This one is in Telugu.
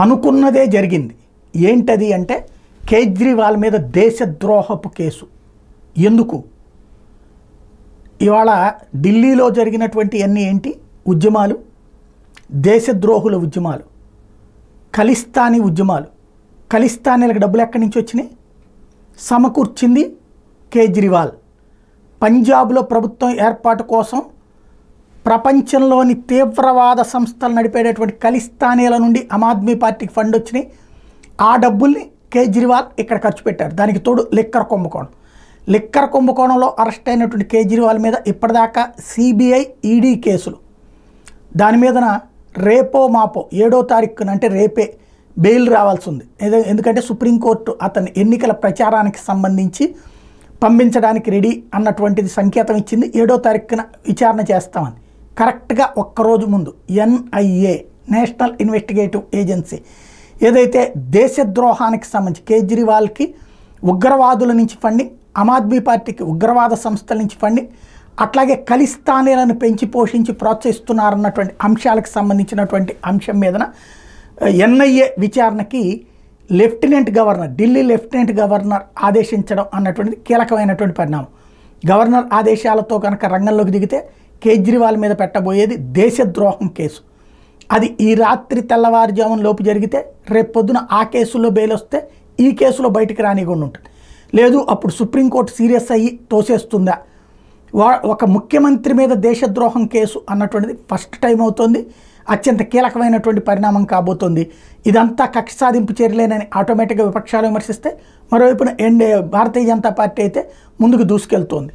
అనుకున్నదే జరిగింది. ఏంటది అంటే కేజ్రీవాల్ మీద దేశద్రోహపు కేసు. ఎందుకు ఇవాళ ఢిల్లీలో జరిగినటువంటి అన్నీ ఏంటి? ఉద్యమాలు, దేశద్రోహుల ఉద్యమాలు, ఖలిస్తానీ ఉద్యమాలు. ఖలిస్తానీలకు డబ్బులు ఎక్కడి నుంచి వచ్చినాయి? సమకూర్చింది కేజ్రీవాల్. పంజాబ్లో ప్రభుత్వం ఏర్పాటు కోసం ప్రపంచంలోని తీవ్రవాద సంస్థలు నడిపేటటువంటి ఖలిస్తానీల నుండి ఆమ్ ఆద్మీ పార్టీకి ఫండ్ వచ్చినాయి. ఆ డబ్బుల్ని కేజ్రీవాల్ ఇక్కడ ఖర్చు పెట్టారు. దానికి తోడు లిక్కర్ కుంభకోణం. లిక్కర్ కుంభకోణంలో అరెస్ట్ అయినటువంటి కేజ్రీవాల్ మీద ఇప్పటిదాకా సిబిఐ, ఈడీ కేసులు. దాని మీదన రేపో మాపో 7వ తారీఖున అంటే రేపే బెయిల్ రావాల్సి ఉంది. ఎందుకంటే సుప్రీంకోర్టు అతని ఎన్నికల ప్రచారానికి సంబంధించి పంపించడానికి రెడీ అన్నటువంటిది సంకేతం ఇచ్చింది. 7వ తారీఖున విచారణ చేస్తామని. కరెక్ట్గా ఒక్కరోజు ముందు ఎన్ఐఏ, నేషనల్ ఇన్వెస్టిగేటివ్ ఏజెన్సీ, ఏదైతే దేశద్రోహానికి సంబంధించి కేజ్రీవాల్కి ఉగ్రవాదుల నుంచి ఫండింగ్, ఆమ్ ఆద్మీ పార్టీకి ఉగ్రవాద సంస్థల నుంచి ఫండింగ్, అట్లాగే ఖలిస్తానీలను పెంచి పోషించి ప్రోత్సహిస్తున్నారన్నటువంటి అంశాలకు సంబంధించినటువంటి అంశం మీదన ఎన్ఐఏ విచారణకి lieutenant governor, Delhi lieutenant governor ఆదేశించడం అన్నటువంటిది కీలకమైనటువంటి పరిణామం. గవర్నర్ ఆదేశాలతో కనుక రంగంలోకి దిగితే కేజ్రీవాల్ మీద పెట్టబోయేది దేశద్రోహం కేసు. అది ఈ రాత్రి తెల్లవారుజామున లోపు జరిగితే రేపు పొద్దున ఆ కేసులో బెయిల్ వస్తే ఈ కేసులో బయటికి రానికుండా ఉంటుంది. లేదు అప్పుడు సుప్రీంకోర్టు సీరియస్ అయ్యి తోసేస్తుందా? ఒక ముఖ్యమంత్రి మీద దేశద్రోహం కేసు అన్నటువంటిది ఫస్ట్ టైం అవుతుంది. అత్యంత కీలకమైనటువంటి పరిణామం కాబోతోంది. ఇదంతా కక్ష సాధింపు చర్యలేనని ఆటోమేటిక్గా విపక్షాలు విమర్శిస్తే, మరోవైపున భారతీయ జనతా పార్టీ అయితే ముందుకు దూసుకెళ్తోంది.